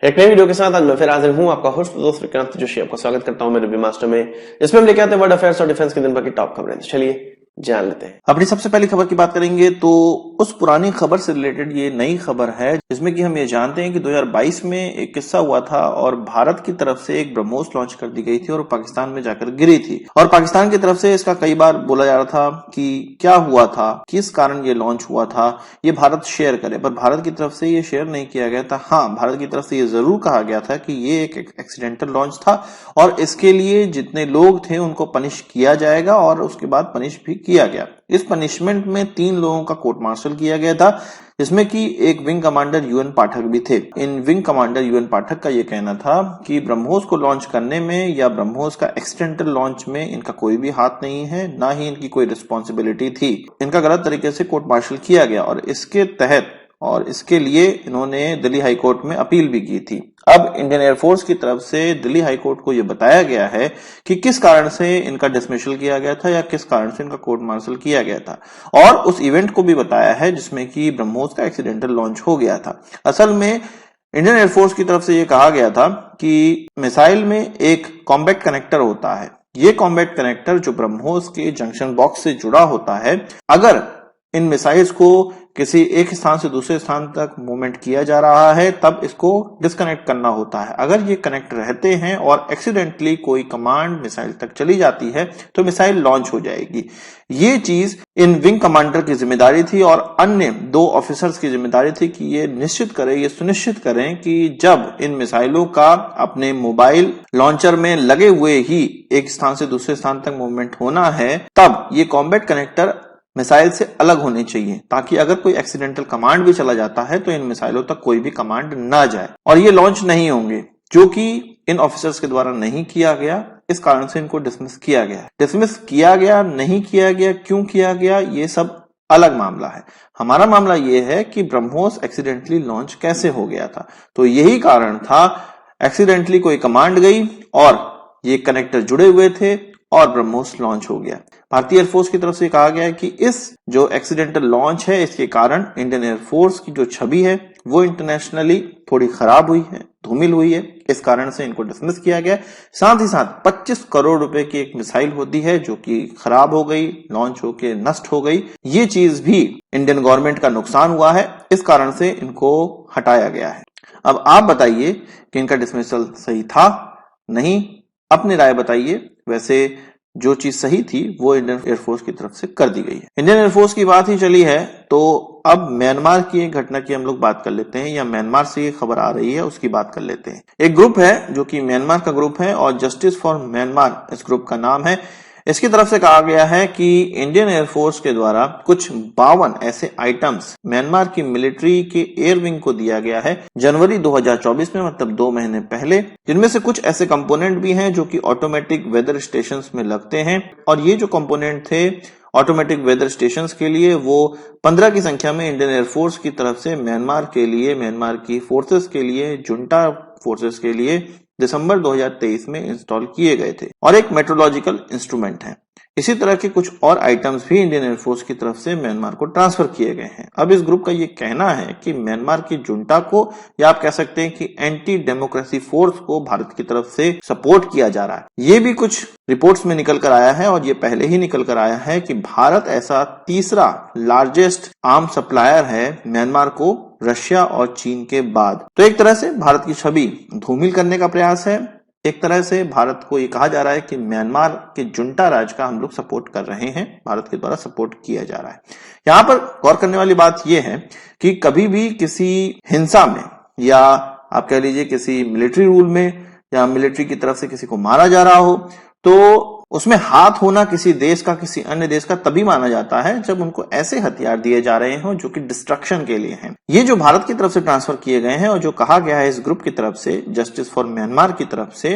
एक नई वीडियो के साथ आज मैं फिर हाजिर हूं, आपका होस्ट दोस्त विक्रांत जोशी। आपका स्वागत करता हूं मेरे रिव्यू मास्टर में, जिसमें हम लेके आते हैं वर्ल्ड अफेयर्स और डिफेंस के दिन भर की टॉप खबरें। तो चलिए जान लेते हैं। अपनी सबसे पहली खबर की बात करेंगे तो उस पुरानी खबर से रिलेटेड ये नई खबर है, जिसमें कि हम ये जानते हैं कि 2022 में एक किस्सा हुआ था और भारत की तरफ से एक ब्रह्मोस लॉन्च कर दी गई थी और पाकिस्तान में जाकर गिरी थी। और पाकिस्तान की तरफ से इसका कई बार बोला जा रहा था कि क्या हुआ था, किस कारण ये लॉन्च हुआ था, ये भारत शेयर करे, पर भारत की तरफ से ये शेयर नहीं किया गया था। हाँ, भारत की तरफ से ये जरूर कहा गया था कि ये एक एक्सीडेंटल लॉन्च था और इसके लिए जितने लोग थे उनको पनिश किया जाएगा और उसके बाद पनिश भी किया गया। इस पनिशमेंट में 3 लोगों का कोर्ट मार्शल किया गया था, जिसमें कि एक विंग कमांडर यूएन पाठक भी थे। इन विंग कमांडर यूएन पाठक का यह कहना था कि ब्रह्मोस को लॉन्च करने में या ब्रह्मोस का एक्सीडेंटल लॉन्च में इनका कोई भी हाथ नहीं है, ना ही इनकी कोई रिस्पॉन्सिबिलिटी थी। इनका गलत तरीके से कोर्ट मार्शल किया गया और इसके लिए इन्होंने दिल्ली हाई कोर्ट में अपील भी की थी। अब इंडियन एयरफोर्स की तरफ से दिल्ली हाई कोर्ट को यह बताया गया है कि किस कारण से इनका डिसमिसल किया गया था या किस कारण से इनका कोर्ट मार्शल किया गया था, और उस इवेंट को भी बताया है जिसमें कि ब्रह्मोस का एक्सीडेंटल लॉन्च हो गया था। असल में इंडियन एयरफोर्स की तरफ से यह कहा गया था कि मिसाइल में एक कॉम्बैट कनेक्टर होता है। ये कॉम्बैट कनेक्टर जो ब्रह्मोस के जंक्शन बॉक्स से जुड़ा होता है, अगर इन मिसाइल्स को किसी एक स्थान से दूसरे स्थान तक मूवमेंट किया जा रहा है तब इसको डिस्कनेक्ट करना होता है। अगर ये कनेक्ट रहते हैं और एक्सीडेंटली कोई कमांड मिसाइल तक चली जाती है तो मिसाइल लॉन्च हो जाएगी। ये चीज इन विंग कमांडर की जिम्मेदारी थी और अन्य 2 ऑफिसर्स की जिम्मेदारी थी कि ये सुनिश्चित करें कि जब इन मिसाइलों का अपने मोबाइल लॉन्चर में लगे हुए ही एक स्थान से दूसरे स्थान तक मूवमेंट होना है, तब ये कॉम्बैट कनेक्टर मिसाइल से अलग होने चाहिए, ताकि अगर कोई एक्सीडेंटल कमांड भी चला जाता है तो इन मिसाइलों तक कोई भी कमांड ना जाए और ये लॉन्च नहीं होंगे, जो कि इन ऑफिसर्स के द्वारा नहीं किया गया। इस कारण से इनको डिसमिस किया गया। डिसमिस किया गया, नहीं किया गया, क्यों किया गया, ये सब अलग मामला है। हमारा मामला ये है कि ब्रह्मोस एक्सीडेंटली लॉन्च कैसे हो गया था। तो यही कारण था, एक्सीडेंटली कोई कमांड गई और ये कनेक्टर जुड़े हुए थे और ब्रह्मोस लॉन्च हो गया। भारतीय एयरफोर्स की तरफ से कहा गया है कि इस जो एक्सीडेंटल लॉन्च है, इसके कारण इंडियन एयरफोर्स की जो छवि है वो इंटरनेशनली थोड़ी खराब हुई है, धूमिल हुई है। इस कारण से इनको डिसमिस किया गया। साथ ही साथ 25 करोड़ रुपए की एक मिसाइल होती है जो कि खराब हो गई, लॉन्च होके नष्ट हो गई। ये चीज भी इंडियन गवर्नमेंट का नुकसान हुआ है, इस कारण से इनको हटाया गया है। अब आप बताइए कि इनका डिसमिसल सही था, नहीं? अपनी राय बताइए। वैसे जो चीज सही थी वो इंडियन एयरफोर्स की तरफ से कर दी गई है। इंडियन एयरफोर्स की बात ही चली है तो अब म्यांमार की एक घटना की हम लोग बात कर लेते हैं, या म्यांमार से ये खबर आ रही है उसकी बात कर लेते हैं। एक ग्रुप है जो कि म्यांमार का ग्रुप है और जस्टिस फॉर म्यांमार इस ग्रुप का नाम है। इसकी तरफ से कहा गया है कि इंडियन एयरफोर्स के द्वारा कुछ 52 ऐसे आइटम्स म्यांमार की मिलिट्री के एयर विंग को दिया गया है जनवरी 2024 में, मतलब 2 महीने पहले, जिनमें से कुछ ऐसे कंपोनेंट भी हैं जो कि ऑटोमेटिक वेदर स्टेशंस में लगते हैं। और ये जो कंपोनेंट थे ऑटोमेटिक वेदर स्टेशंस के लिए, वो 15 की संख्या में इंडियन एयरफोर्स की तरफ से म्यांमार के लिए, म्यांमार की फोर्सेस के लिए, जुंटा फोर्सेस के लिए दिसंबर 2023 में इंस्टॉल किए गए थे और एक मेट्रोलॉजिकल इंस्ट्रूमेंट है। इसी तरह के कुछ और आइटम्स भी इंडियन एयरफोर्स की तरफ से म्यांमार को ट्रांसफर किए गए हैं। अब इस ग्रुप का ये कहना है कि म्यांमार की जुंटा को, या आप कह सकते हैं कि एंटी डेमोक्रेसी फोर्स को भारत की तरफ से सपोर्ट किया जा रहा है। ये भी कुछ रिपोर्ट्स में निकल कर आया है और ये पहले ही निकल कर आया है कि भारत ऐसा तीसरा लार्जेस्ट आर्म सप्लायर है म्यांमार को, रशिया और चीन के बाद। तो एक तरह से भारत की छवि धूमिल करने का प्रयास है। एक तरह से भारत को ये कहा जा रहा है कि म्यांमार के जुंटा राज का हम लोग सपोर्ट कर रहे हैं, भारत के द्वारा सपोर्ट किया जा रहा है। यहां पर गौर करने वाली बात यह है कि कभी भी किसी हिंसा में, या आप कह लीजिए किसी मिलिट्री रूल में, या मिलिट्री की तरफ से किसी को मारा जा रहा हो, तो उसमें हाथ होना किसी देश का किसी अन्य देश का तभी माना जाता है जब उनको ऐसे हथियार दिए जा रहे हो जो कि डिस्ट्रक्शन के लिए हैं। ये जो भारत की तरफ से ट्रांसफर किए गए हैं और जो कहा गया है इस ग्रुप की तरफ से, जस्टिस फॉर म्यांमार की तरफ से,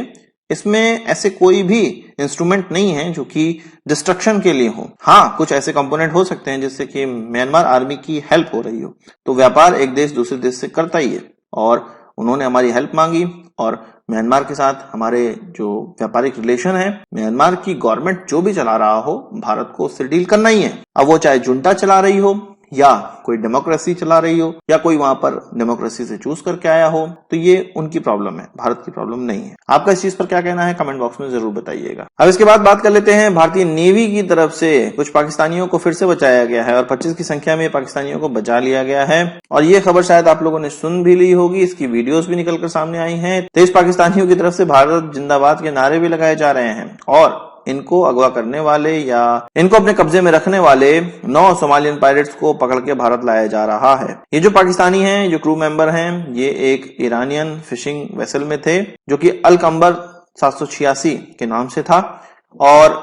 इसमें ऐसे कोई भी इंस्ट्रूमेंट नहीं है जो कि डिस्ट्रक्शन के लिए हो। हाँ, कुछ ऐसे कंपोनेंट हो सकते हैं जिससे कि म्यांमार आर्मी की हेल्प हो रही हो। तो व्यापार एक देश दूसरे देश से करता ही है और उन्होंने हमारी हेल्प मांगी और म्यांमार के साथ हमारे जो व्यापारिक रिलेशन है, म्यांमार की गवर्नमेंट जो भी चला रहा हो, भारत को उससे डील करना ही है। अब वो चाहे जुंटा चला रही हो या कोई डेमोक्रेसी चला रही हो या कोई वहां पर डेमोक्रेसी से चूज करके आया हो, तो ये उनकी प्रॉब्लम है, भारत की प्रॉब्लम नहीं है। आपका इस चीज पर क्या कहना है कमेंट बॉक्स में जरूर बताइएगा। अब इसके बाद बात कर लेते हैं भारतीय नेवी की तरफ से कुछ पाकिस्तानियों को फिर से बचाया गया है और 25 की संख्या में पाकिस्तानियों को बचा लिया गया है। और ये खबर शायद आप लोगों ने सुन भी ली होगी, इसकी वीडियोस भी निकलकर सामने आई हैं। 23 पाकिस्तानियों की तरफ से भारत जिंदाबाद के नारे भी लगाए जा रहे हैं और इनको अगवा करने वाले या इनको अपने कब्जे में रखने वाले 9 सोमालियन पायरेट्स को पकड़ के भारत लाया जा रहा है। ये जो पाकिस्तानी हैं, जो क्रू मेंबर हैं, ये एक ईरानियन फिशिंग वेसल में थे जो कि अल कंबर 786 के नाम से था और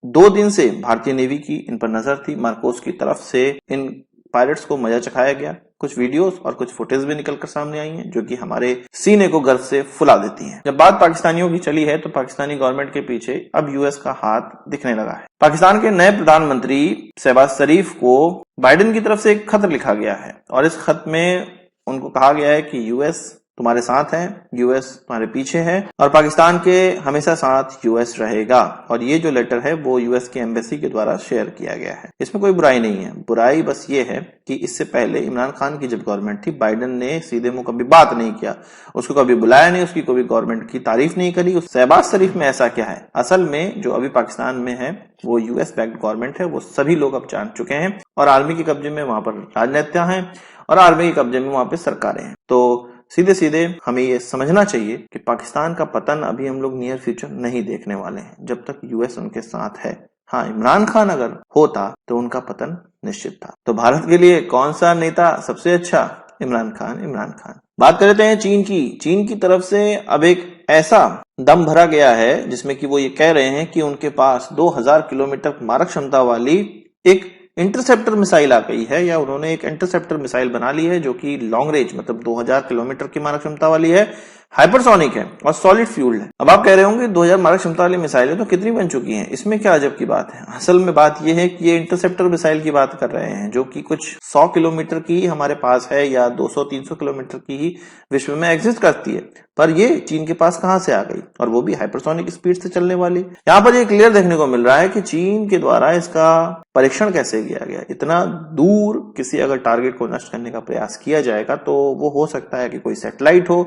2 दिन से भारतीय नेवी की इन पर नजर थी। मार्कोस की तरफ से इन पायरेट्स को मजा चखाया गया। कुछ वीडियोस और कुछ फुटेज भी निकलकर सामने आई हैं जो कि हमारे सीने को गर्व से फुला देती हैं। जब बात पाकिस्तानियों की चली है तो पाकिस्तानी गवर्नमेंट के पीछे अब यूएस का हाथ दिखने लगा है। पाकिस्तान के नए प्रधानमंत्री शहबाज शरीफ को बाइडेन की तरफ से एक खत लिखा गया है और इस खत में उनको कहा गया है कि यूएस तुम्हारे साथ है, यूएस तुम्हारे पीछे है और पाकिस्तान के हमेशा साथ यूएस रहेगा। और ये जो लेटर है वो यूएस की एम्बेसी के द्वारा शेयर किया गया है। इसमें कोई बुराई नहीं है, बुराई बस ये है कि इससे पहले इमरान खान की जब गवर्नमेंट थी, बाइडेन ने सीधे मुंह कभी बात नहीं किया, उसको कभी बुलाया नहीं, उसकी कभी गवर्नमेंट की तारीफ नहीं करी। उस शहबाज शरीफ में ऐसा क्या है? असल में जो अभी पाकिस्तान में है वो यूएस बैक्ड गवर्नमेंट है, वो सभी लोग अब जान चुके हैं और आर्मी के कब्जे में वहां पर राजनीतियां हैं और आर्मी के कब्जे में वहां पे सरकारें हैं। तो सीधे सीधे हमें ये समझना चाहिए कि पाकिस्तान का पतन अभी हम लोग नियर फ्यूचर नहीं देखने वाले हैं जब तक यूएस उनके साथ है। हाँ, इमरान खान अगर होता तो उनका पतन निश्चित था। तो भारत के लिए कौन सा नेता सबसे अच्छा? इमरान खान, इमरान खान। बात करते हैं चीन की। चीन की तरफ से अब एक ऐसा दम भरा गया है जिसमें कि वो ये कह रहे हैं कि उनके पास 2000 किलोमीटर मारक क्षमता वाली एक इंटरसेप्टर मिसाइल आ गई है, या उन्होंने एक इंटरसेप्टर मिसाइल बना ली है जो कि लॉन्ग रेंज मतलब 2000 किलोमीटर की मारक क्षमता वाली है, हाइपरसोनिक है और सॉलिड फ्यूल्ड है। अब आप कह रहे होंगे 2000 मारक क्षमता वाली मिसाइलें तो कितनी बन चुकी हैं, इसमें क्या अजब की बात है? असल में बात यह है कि ये इंटरसेप्टर मिसाइल की बात कर रहे हैं जो कि कुछ 100 किलोमीटर की ही हमारे पास है या 200-300 किलोमीटर की ही विश्व में एग्जिस्ट करती है, पर ये चीन के पास कहां से आ गई और वो भी हाइपरसोनिक स्पीड से चलने वाली। यहाँ पर ये क्लियर देखने को मिल रहा है कि चीन के द्वारा इसका परीक्षण कैसे किया गया। इतना दूर किसी अगर टारगेट को नष्ट करने का प्रयास किया जाएगा तो वो हो सकता है कि कोई सैटेलाइट हो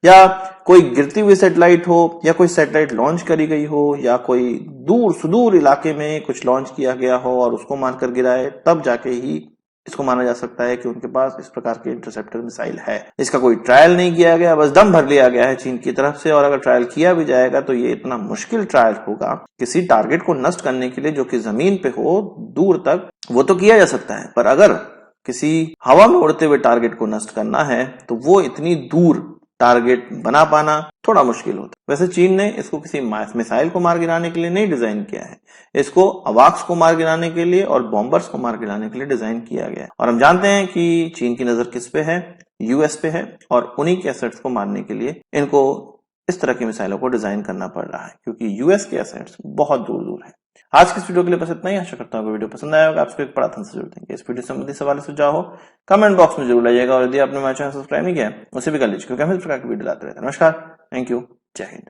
या कोई गिरती हुई सैटेलाइट हो या कोई सैटेलाइट लॉन्च करी गई हो या कोई दूर सुदूर इलाके में कुछ लॉन्च किया गया हो और उसको मारकर गिराए, तब जाके ही इसको माना जा सकता है कि उनके पास इस प्रकार की इंटरसेप्टर मिसाइल है। इसका कोई ट्रायल नहीं किया गया, बस दम भर लिया गया है चीन की तरफ से। और अगर ट्रायल किया भी जाएगा तो ये इतना मुश्किल ट्रायल होगा किसी टारगेट को नष्ट करने के लिए जो कि जमीन पे हो दूर तक, वो तो किया जा सकता है, पर अगर किसी हवा में उड़ते हुए टारगेट को नष्ट करना है तो वो इतनी दूर टारगेट बना पाना थोड़ा मुश्किल होता है। वैसे चीन ने इसको किसी मिसाइल को मार गिराने के लिए नहीं डिजाइन किया है, इसको अवाक्स को मार गिराने के लिए और बॉम्बर्स को मार गिराने के लिए डिजाइन किया गया है। और हम जानते हैं कि चीन की नजर किस पे है? यूएस पे है और उन्हीं के एसेट्स को मारने के लिए इनको इस तरह की मिसाइलों को डिजाइन करना पड़ रहा है क्योंकि यूएस के एसेट्स बहुत दूर दूर है। आज की इस वीडियो के लिए बस इतना ही। आशा करता हूँ वीडियो पसंद आया होगा, आपको एक बड़ा से जरूर देंगे। इस वीडियो संबंधी सवाल सुझाव हो कमेंट बॉक्स में जरूर लाइएगा और यदि आपने हमारे चैनल सब्सक्राइब नहीं किया उसे भी कर लीजिए क्योंकि हम इस प्रकार की वीडियो लाते रहते हैं। नमस्कार, थैंक यू, जय हिंद।